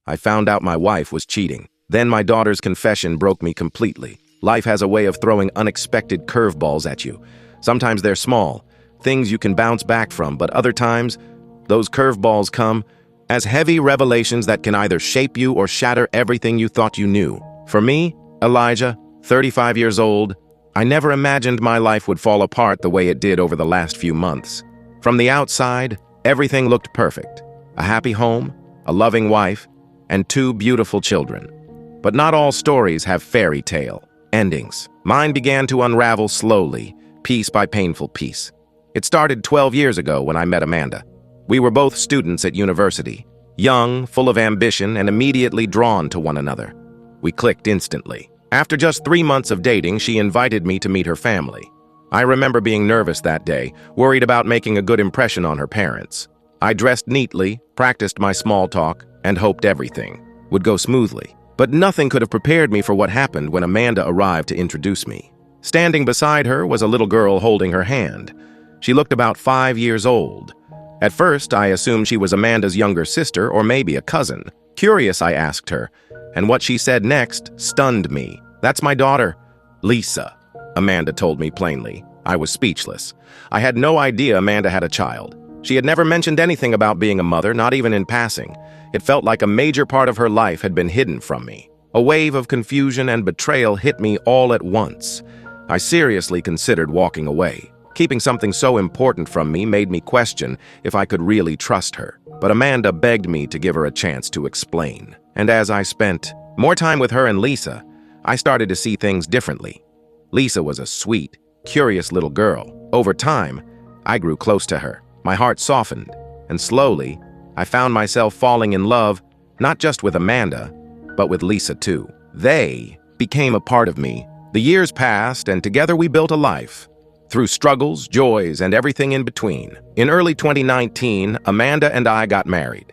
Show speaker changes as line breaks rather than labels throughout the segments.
I found out my wife was cheating. Then my daughter's confession broke me completely. Life has a way of throwing unexpected curveballs at you. Sometimes they're small, things you can bounce back from, but other times, those curveballs come as heavy revelations that can either shape you or shatter everything you thought you knew. For me, Elijah, 35 years old, I never imagined my life would fall apart the way it did over the last few months. From the outside, everything looked perfect. A happy home, a loving wife, and 2 beautiful children. But not all stories have fairy tale endings. Mine began to unravel slowly, piece by painful piece. It started 12 years ago when I met Amanda. We were both students at university, young, full of ambition, and immediately drawn to one another. We clicked instantly. After just 3 months of dating, she invited me to meet her family. I remember being nervous that day, worried about making a good impression on her parents. I dressed neatly, practiced my small talk, and hoped everything would go smoothly. But nothing could have prepared me for what happened when Amanda arrived to introduce me. Standing beside her was a little girl holding her hand. She looked about 5 years old. At first, I assumed she was Amanda's younger sister or maybe a cousin. Curious, I asked her, and what she said next stunned me. "That's my daughter, Lisa," Amanda told me plainly. I was speechless. I had no idea Amanda had a child. She had never mentioned anything about being a mother, not even in passing. It felt like a major part of her life had been hidden from me. A wave of confusion and betrayal hit me all at once. I seriously considered walking away. Keeping something so important from me made me question if I could really trust her. But Amanda begged me to give her a chance to explain. And as I spent more time with her and Lisa, I started to see things differently. Lisa was a sweet, curious little girl. Over time, I grew close to her. My heart softened, and slowly, I found myself falling in love, not just with Amanda, but with Lisa too. They became a part of me. The years passed, and together we built a life. Through struggles, joys, and everything in between. In early 2019, Amanda and I got married.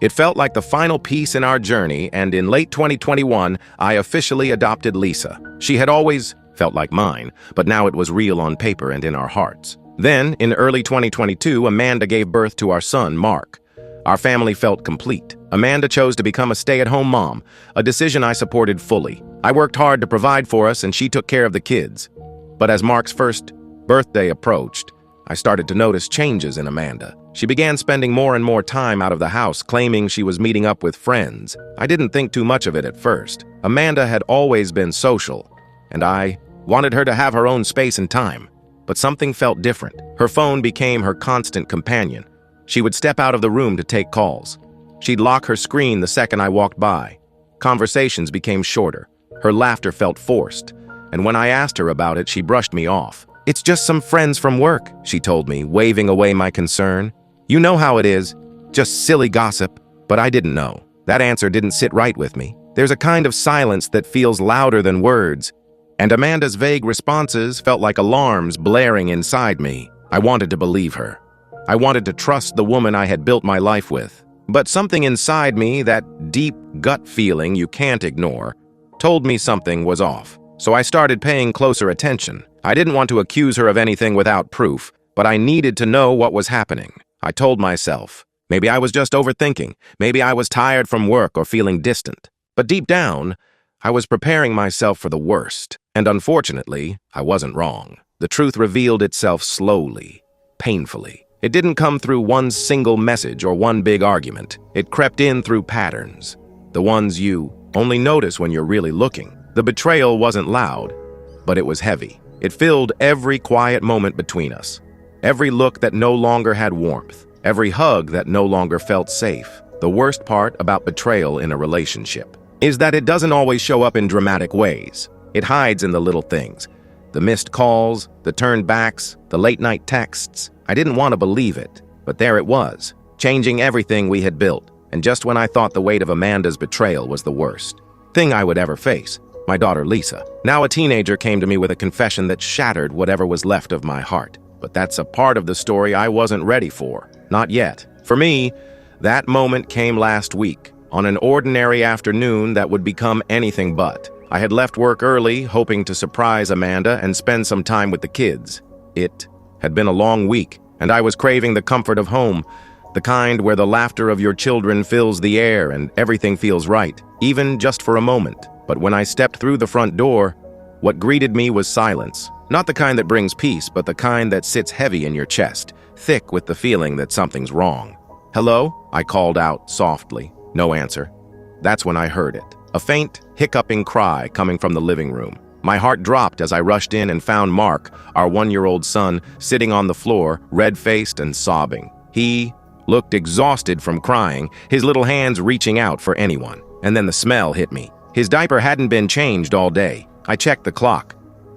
It felt like the final piece in our journey, and in late 2021, I officially adopted Lisa. She had always felt like mine, but now it was real on paper and in our hearts. Then, in early 2022, Amanda gave birth to our son, Mark. Our family felt complete. Amanda chose to become a stay-at-home mom, a decision I supported fully. I worked hard to provide for us, and she took care of the kids. But as Mark's first birthday approached, I started to notice changes in Amanda. She began spending more and more time out of the house, claiming she was meeting up with friends. I didn't think too much of it at first. Amanda had always been social, and I wanted her to have her own space and time. But something felt different. Her phone became her constant companion. She would step out of the room to take calls. She'd lock her screen the second I walked by. Conversations became shorter. Her laughter felt forced, and when I asked her about it, she brushed me off. "It's just some friends from work," she told me, waving away my concern. "You know how it is, just silly gossip." But I didn't know. That answer didn't sit right with me. There's a kind of silence that feels louder than words, and Amanda's vague responses felt like alarms blaring inside me. I wanted to believe her. I wanted to trust the woman I had built my life with. But something inside me, that deep gut feeling you can't ignore, told me something was off. So I started paying closer attention. I didn't want to accuse her of anything without proof, but I needed to know what was happening. I told myself, maybe I was just overthinking. Maybe I was tired from work or feeling distant. But deep down, I was preparing myself for the worst. And unfortunately, I wasn't wrong. The truth revealed itself slowly, painfully. It didn't come through one single message or one big argument. It crept in through patterns, the ones you only notice when you're really looking. The betrayal wasn't loud, but it was heavy. It filled every quiet moment between us. Every look that no longer had warmth. Every hug that no longer felt safe. The worst part about betrayal in a relationship is that it doesn't always show up in dramatic ways. It hides in the little things. The missed calls, the turned backs, the late-night texts. I didn't want to believe it, but there it was, changing everything we had built. And just when I thought the weight of Amanda's betrayal was the worst thing I would ever face, my daughter Lisa, now a teenager, came to me with a confession that shattered whatever was left of my heart. But that's a part of the story I wasn't ready for. Not yet. For me, that moment came last week, on an ordinary afternoon that would become anything but. I had left work early, hoping to surprise Amanda and spend some time with the kids. It had been a long week, and I was craving the comfort of home, The kind where the laughter of your children fills the air and everything feels right, even just for a moment. But when I stepped through the front door, what greeted me was silence. Not the kind that brings peace, but the kind that sits heavy in your chest, thick with the feeling that something's wrong. "Hello?" I called out softly. No answer. That's when I heard it. A faint, hiccuping cry coming from the living room. My heart dropped as I rushed in and found Mark, our 1-year-old son, sitting on the floor, red-faced and sobbing. He looked exhausted from crying, his little hands reaching out for anyone. And then the smell hit me. His diaper hadn't been changed all day. I checked the clock.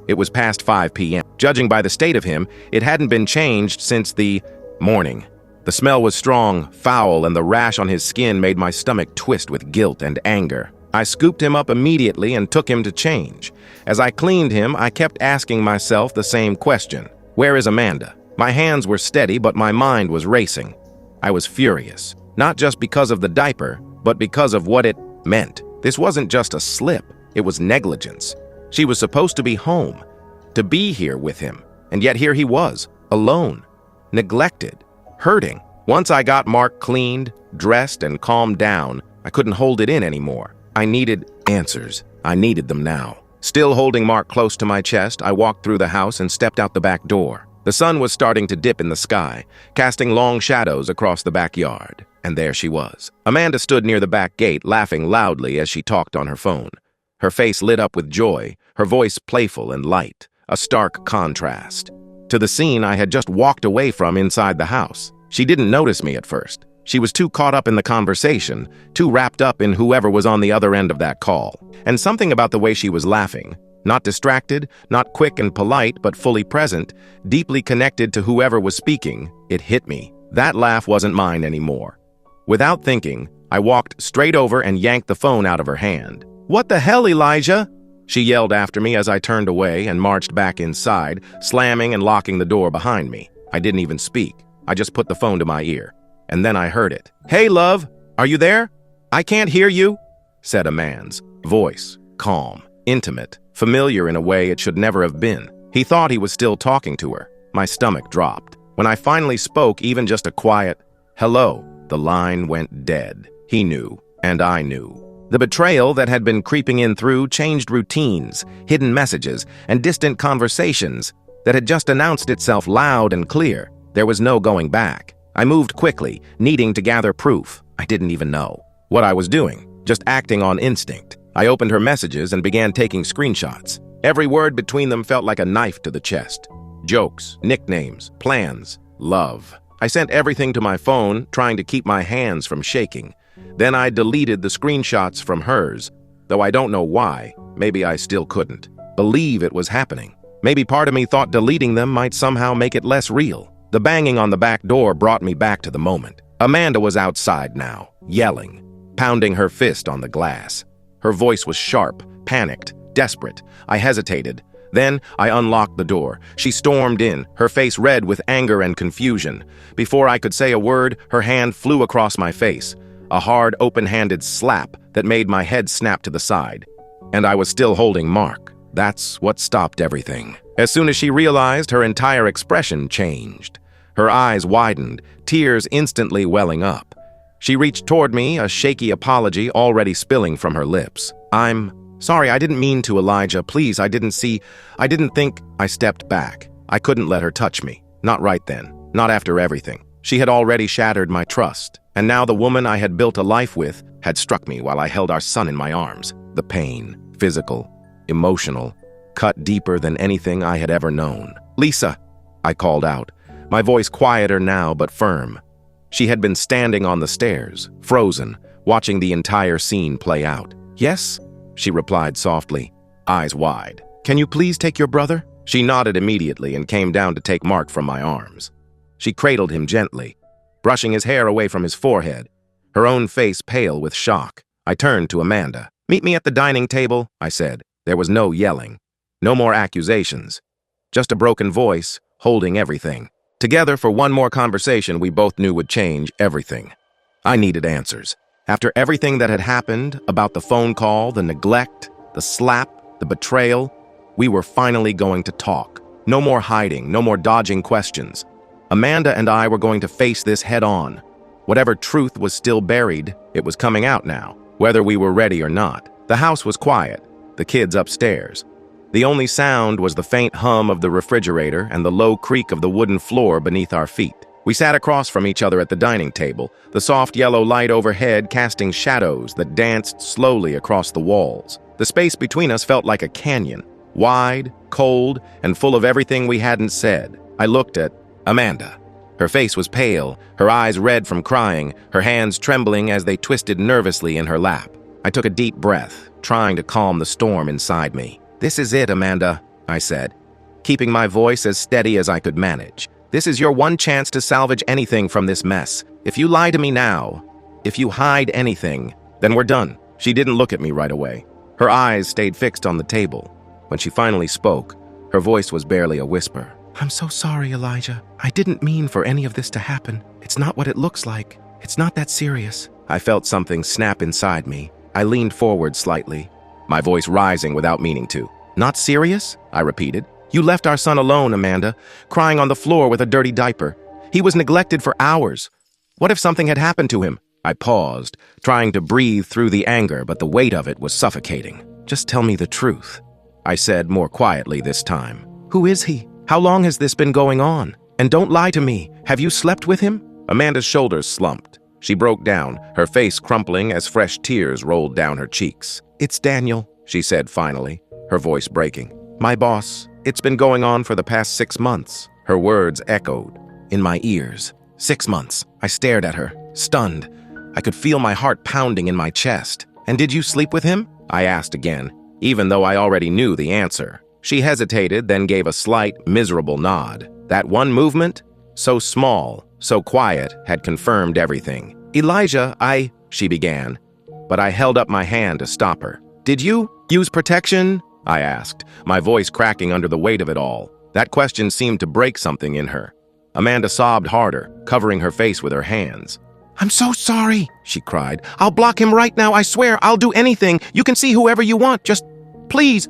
It was past 5 p.m. Judging by the state of him, it hadn't been changed since the morning. The smell was strong, foul, and the rash on his skin made my stomach twist with guilt and anger. I scooped him up immediately and took him to change. As I cleaned him, I kept asking myself the same question. Where is Amanda? My hands were steady, but my mind was racing. I was furious, not just because of the diaper, but because of what it meant. This wasn't just a slip, it was negligence. She was supposed to be home, to be here with him, and yet here he was, alone, neglected, hurting. Once I got Mark cleaned, dressed, and calmed down, I couldn't hold it in anymore. I needed answers. I needed them now. Still holding Mark close to my chest, I walked through the house and stepped out the back door. The sun was starting to dip in the sky, casting long shadows across the backyard. And there she was. Amanda stood near the back gate, laughing loudly as she talked on her phone. Her face lit up with joy, her voice playful and light, a stark contrast to the scene I had just walked away from inside the house. She didn't notice me at first. She was too caught up in the conversation, too wrapped up in whoever was on the other end of that call. And something about the way she was laughing, not distracted, not quick and polite, but fully present, deeply connected to whoever was speaking, it hit me. That laugh wasn't mine anymore. Without thinking, I walked straight over and yanked the phone out of her hand. "What the hell, Elijah?" She yelled after me as I turned away and marched back inside, slamming and locking the door behind me. I didn't even speak. I just put the phone to my ear. And then I heard it. "Hey, love, are you there? I can't hear you," said a man's voice, calm, intimate, familiar in a way it should never have been. He thought he was still talking to her. My stomach dropped. When I finally spoke, even just a quiet, "Hello," the line went dead. He knew, and I knew. The betrayal that had been creeping in through changed routines, hidden messages, and distant conversations that had just announced itself loud and clear. There was no going back. I moved quickly, needing to gather proof. I didn't even know what I was doing, just acting on instinct. I opened her messages and began taking screenshots. Every word between them felt like a knife to the chest. Jokes, nicknames, plans, love. I sent everything to my phone, trying to keep my hands from shaking. Then I deleted the screenshots from hers, though I don't know why. Maybe I still couldn't believe it was happening. Maybe part of me thought deleting them might somehow make it less real. The banging on the back door brought me back to the moment. Amanda was outside now, yelling, pounding her fist on the glass. Her voice was sharp, panicked, desperate. I hesitated. Then I unlocked the door. She stormed in, her face red with anger and confusion. Before I could say a word, her hand flew across my face. A hard, open-handed slap that made my head snap to the side. And I was still holding Mark. That's what stopped everything. As soon as she realized, her entire expression changed. Her eyes widened, tears instantly welling up. She reached toward me, a shaky apology already spilling from her lips. "I'm sorry, I didn't mean to, Elijah. Please, I didn't think." I stepped back. I couldn't let her touch me. Not right then. Not after everything. She had already shattered my trust. And now the woman I had built a life with had struck me while I held our son in my arms. The pain, physical, emotional, cut deeper than anything I had ever known. "Lisa," I called out, my voice quieter now but firm. She had been standing on the stairs, frozen, watching the entire scene play out. "Yes?" she replied softly, eyes wide. "Can you please take your brother?" She nodded immediately and came down to take Mark from my arms. She cradled him gently, brushing his hair away from his forehead, her own face pale with shock. I turned to Amanda. "Meet me at the dining table," I said. There was no yelling, no more accusations, just a broken voice holding everything. Together for one more conversation we both knew would change everything. I needed answers. After everything that had happened, about the phone call, the neglect, the slap, the betrayal, we were finally going to talk. No more hiding, no more dodging questions. Amanda and I were going to face this head on. Whatever truth was still buried, it was coming out now, whether we were ready or not. The house was quiet, the kids upstairs. The only sound was the faint hum of the refrigerator and the low creak of the wooden floor beneath our feet. We sat across from each other at the dining table, the soft yellow light overhead casting shadows that danced slowly across the walls. The space between us felt like a canyon, wide, cold, and full of everything we hadn't said. I looked at Amanda. Her face was pale, her eyes red from crying, her hands trembling as they twisted nervously in her lap. I took a deep breath, trying to calm the storm inside me. "This is it, Amanda," I said, keeping my voice as steady as I could manage. "This is your one chance to salvage anything from this mess. If you lie to me now, if you hide anything, then we're done." She didn't look at me right away. Her eyes stayed fixed on the table. When she finally spoke, her voice was barely a whisper. "I'm so sorry, Elijah. I didn't mean for any of this to happen. It's not what it looks like. It's not that serious." I felt something snap inside me. I leaned forward slightly, my voice rising without meaning to. "Not serious?" I repeated. "You left our son alone, Amanda, crying on the floor with a dirty diaper. He was neglected for hours. What if something had happened to him?" I paused, trying to breathe through the anger, but the weight of it was suffocating. "Just tell me the truth," I said more quietly this time. "Who is he? How long has this been going on? And don't lie to me. Have you slept with him?" Amanda's shoulders slumped. She broke down, her face crumpling as fresh tears rolled down her cheeks. "It's Daniel," she said finally, her voice breaking. "My boss. It's been going on for the past 6 months." Her words echoed in my ears. 6 months. I stared at her, stunned. I could feel my heart pounding in my chest. "And did you sleep with him?" I asked again, even though I already knew the answer. She hesitated, then gave a slight, miserable nod. That one movement, so small, so quiet, had confirmed everything. "Elijah, she began, but I held up my hand to stop her. "Did you use protection?" I asked, my voice cracking under the weight of it all. That question seemed to break something in her. Amanda sobbed harder, covering her face with her hands. "I'm so sorry," she cried. "I'll block him right now, I swear. I'll do anything. You can see whoever you want. Just, please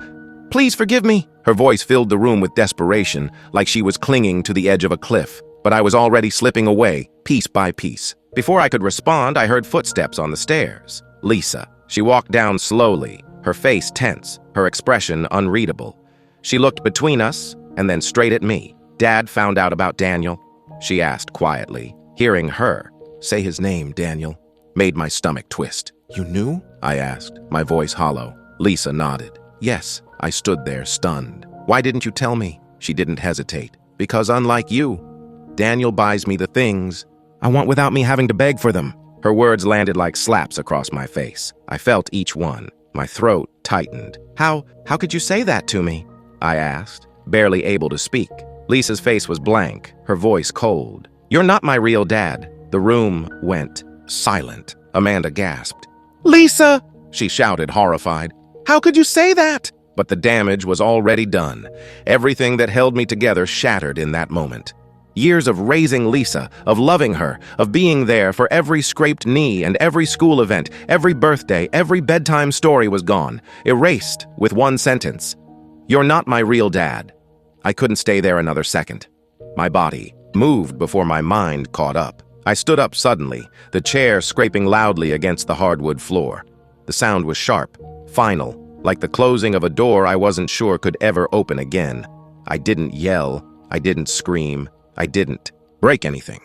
forgive me." Her voice filled the room with desperation, like she was clinging to the edge of a cliff. But I was already slipping away, piece by piece. Before I could respond, I heard footsteps on the stairs. Lisa. She walked down slowly, her face tense, her expression unreadable. She looked between us and then straight at me. "Dad found out about Daniel?" she asked quietly. Hearing her say his name, Daniel, made my stomach twist. "You knew?" I asked, my voice hollow. Lisa nodded. "Yes." I stood there, stunned. "Why didn't you tell me?" She didn't hesitate. "Because unlike you, Daniel buys me the things I want without me having to beg for them." Her words landed like slaps across my face. I felt each one. My throat tightened. How could you say that to me?" I asked, barely able to speak. Lisa's face was blank, her voice cold. "You're not my real dad." The room went silent. Amanda gasped. "Lisa!" she shouted, horrified. "How could you say that?" But the damage was already done. Everything that held me together shattered in that moment. Years of raising Lisa, of loving her, of being there for every scraped knee and every school event, every birthday, every bedtime story was gone, erased with one sentence. "You're not my real dad." I couldn't stay there another second. My body moved before my mind caught up. I stood up suddenly, the chair scraping loudly against the hardwood floor. The sound was sharp, final, like the closing of a door I wasn't sure could ever open again. I didn't yell, I didn't scream, I didn't break anything.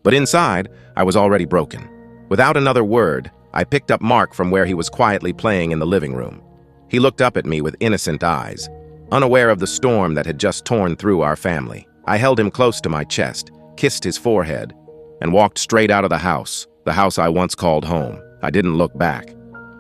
But inside, I was already broken. Without another word, I picked up Mark from where he was quietly playing in the living room. He looked up at me with innocent eyes, unaware of the storm that had just torn through our family. I held him close to my chest, kissed his forehead, and walked straight out of the house I once called home. I didn't look back.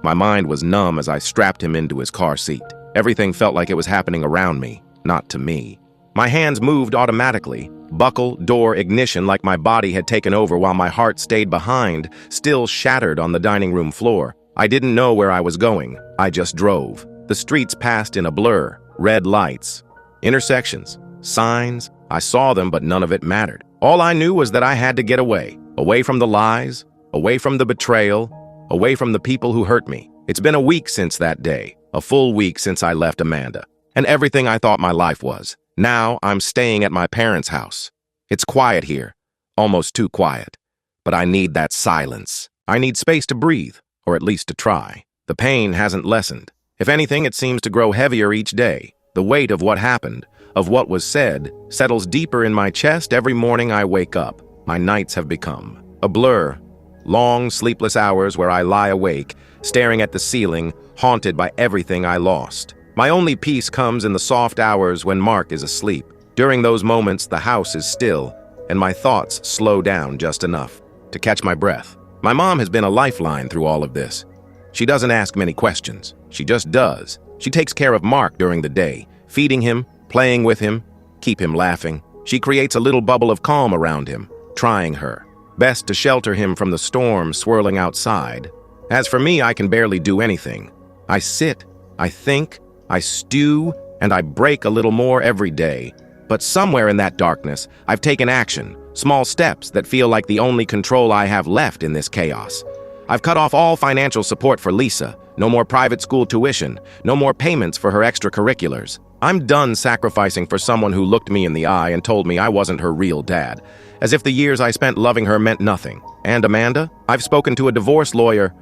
My mind was numb as I strapped him into his car seat. Everything felt like it was happening around me, not to me. My hands moved automatically, buckle, door, ignition, like my body had taken over while my heart stayed behind, still shattered on the dining room floor. I didn't know where I was going. I just drove. The streets passed in a blur, red lights, intersections, signs. I saw them, but none of it mattered. All I knew was that I had to get away from the lies, away from the betrayal, away from the people who hurt me. It's been a week since that day, a full week since I left Amanda, and everything I thought my life was. Now I'm staying at my parents' house. It's quiet here, almost too quiet. but I need that silence. I need space to breathe, or at least to try. The pain hasn't lessened. If anything, it seems to grow heavier each day. The weight of what happened, of what was said, settles deeper in my chest every morning I wake up. My nights have become a blur. Long, sleepless hours where I lie awake, staring at the ceiling, haunted by everything I lost. My only peace comes in the soft hours when Mark is asleep. During those moments, the house is still, and my thoughts slow down just enough to catch my breath. My mom has been a lifeline through all of this. She doesn't ask many questions. She just does. She takes care of Mark during the day, feeding him, playing with him, keep him laughing. She creates a little bubble of calm around him, trying her best to shelter him from the storm swirling outside. As for me, I can barely do anything. I sit, I think, I stew, and I break a little more every day. But somewhere in that darkness, I've taken action, small steps that feel like the only control I have left in this chaos. I've cut off all financial support for Lisa. No more private school tuition, no more payments for her extracurriculars. I'm done sacrificing for someone who looked me in the eye and told me I wasn't her real dad, as if the years I spent loving her meant nothing. And Amanda? I've spoken to a divorce lawyer.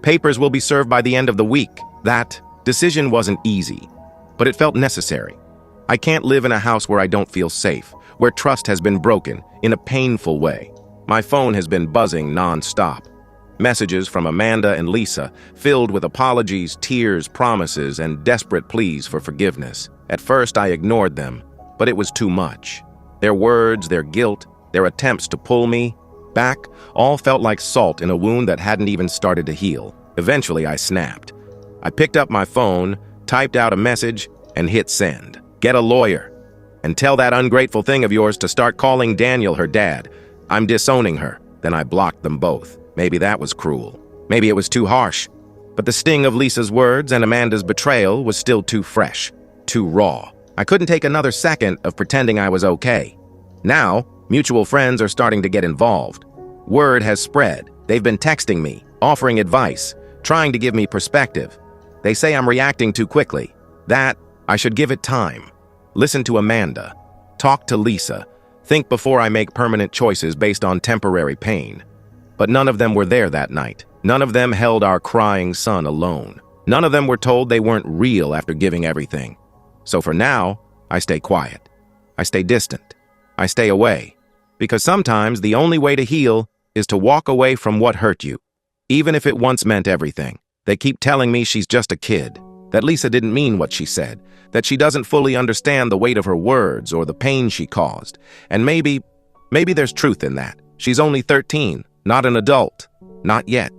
Papers will be served by the end of the week. That decision wasn't easy, but it felt necessary. I can't live in a house where I don't feel safe, where trust has been broken in a painful way. My phone has been buzzing non-stop. Messages from Amanda and Lisa, filled with apologies, tears, promises, and desperate pleas for forgiveness. At first, I ignored them, but it was too much. Their words, their guilt, their attempts to pull me back, all felt like salt in a wound that hadn't even started to heal. Eventually, I snapped. I picked up my phone, typed out a message, and hit send. Get a lawyer, and tell that ungrateful thing of yours to start calling Daniel her dad. I'm disowning her. Then I blocked them both. Maybe that was cruel. Maybe it was too harsh. But the sting of Lisa's words and Amanda's betrayal was still too fresh, too raw. I couldn't take another second of pretending I was okay. Now, mutual friends are starting to get involved. Word has spread. They've been texting me, offering advice, trying to give me perspective. They say I'm reacting too quickly. That I should give it time. Listen to Amanda. Talk to Lisa. Think before I make permanent choices based on temporary pain. But none of them were there that night. None of them held our crying son alone. None of them were told they weren't real after giving everything. So for now, I stay quiet. I stay distant. I stay away. Because sometimes the only way to heal is to walk away from what hurt you, even if it once meant everything. They keep telling me she's just a kid, that Lisa didn't mean what she said, that she doesn't fully understand the weight of her words or the pain she caused. And maybe there's truth in that. She's only 13. Not an adult. Not yet.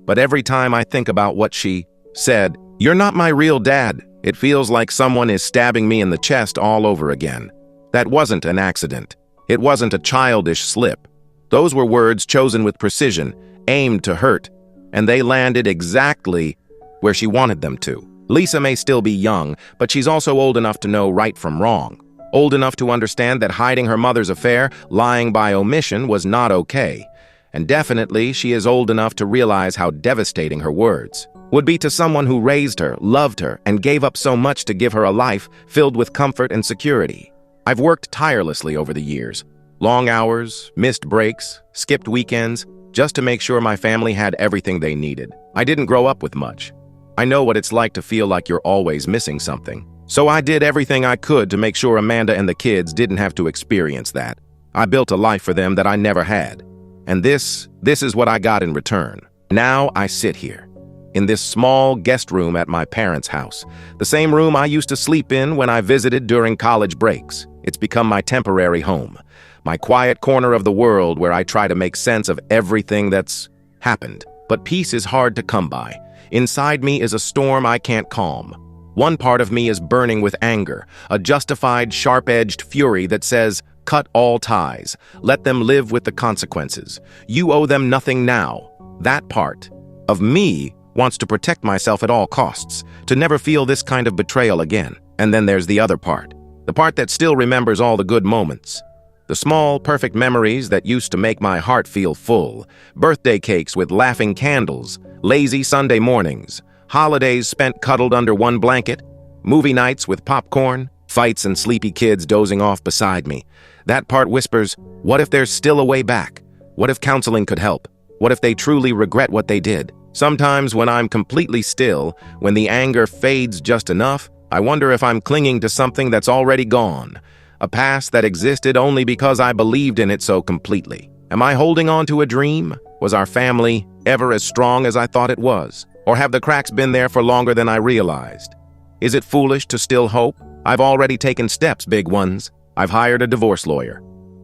But every time I think about what she said, "You're not my real dad," it feels like someone is stabbing me in the chest all over again. That wasn't an accident. It wasn't a childish slip. Those were words chosen with precision, aimed to hurt, and they landed exactly where she wanted them to. Lisa may still be young, but she's also old enough to know right from wrong. Old enough to understand that hiding her mother's affair, lying by omission, was not okay. And definitely, she is old enough to realize how devastating her words would be to someone who raised her, loved her, and gave up so much to give her a life filled with comfort and security. I've worked tirelessly over the years. Long hours, missed breaks, skipped weekends, just to make sure my family had everything they needed. I didn't grow up with much. I know what it's like to feel like you're always missing something. So I did everything I could to make sure Amanda and the kids didn't have to experience that. I built a life for them that I never had. And this is what I got in return. Now I sit here, in this small guest room at my parents' house, the same room I used to sleep in when I visited during college breaks. It's become my temporary home, my quiet corner of the world where I try to make sense of everything that's happened. But peace is hard to come by. Inside me is a storm I can't calm. One part of me is burning with anger, a justified, sharp-edged fury that says, cut all ties. Let them live with the consequences. You owe them nothing now. That part of me wants to protect myself at all costs, to never feel this kind of betrayal again. And then there's the other part, the part that still remembers all the good moments. The small, perfect memories that used to make my heart feel full. Birthday cakes with laughing candles, lazy Sunday mornings, holidays spent cuddled under one blanket, movie nights with popcorn, fights and sleepy kids dozing off beside me. That part whispers, what if there's still a way back? What if counseling could help? What if they truly regret what they did? Sometimes when I'm completely still, when the anger fades just enough, I wonder if I'm clinging to something that's already gone, a past that existed only because I believed in it so completely. Am I holding on to a dream? Was our family ever as strong as I thought it was? Or have the cracks been there for longer than I realized? Is it foolish to still hope? I've already taken steps, big ones. I've hired a divorce lawyer.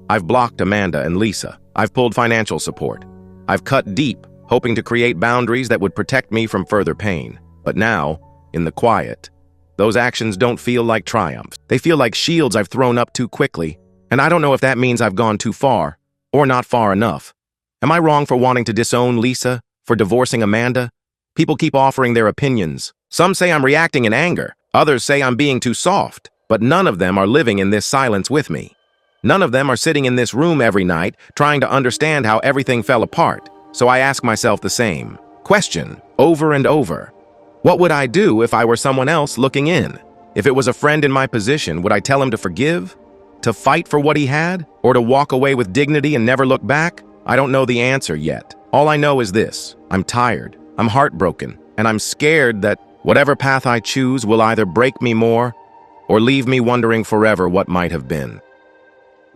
I've blocked Amanda and Lisa. I've pulled financial support. I've cut deep, hoping to create boundaries that would protect me from further pain. But now, in the quiet, those actions don't feel like triumphs. They feel like shields I've thrown up too quickly, and I don't know if that means I've gone too far, or not far enough. Am I wrong for wanting to disown Lisa, for divorcing Amanda? People keep offering their opinions. Some say I'm reacting in anger. Others say I'm being too soft. But none of them are living in this silence with me. None of them are sitting in this room every night trying to understand how everything fell apart. So I ask myself the same question over and over. What would I do if I were someone else looking in? If it was a friend in my position, would I tell him to forgive? To fight for what he had? Or to walk away with dignity and never look back? I don't know the answer yet. All I know is this: I'm tired, I'm heartbroken, and I'm scared that whatever path I choose will either break me more or leave me wondering forever what might have been.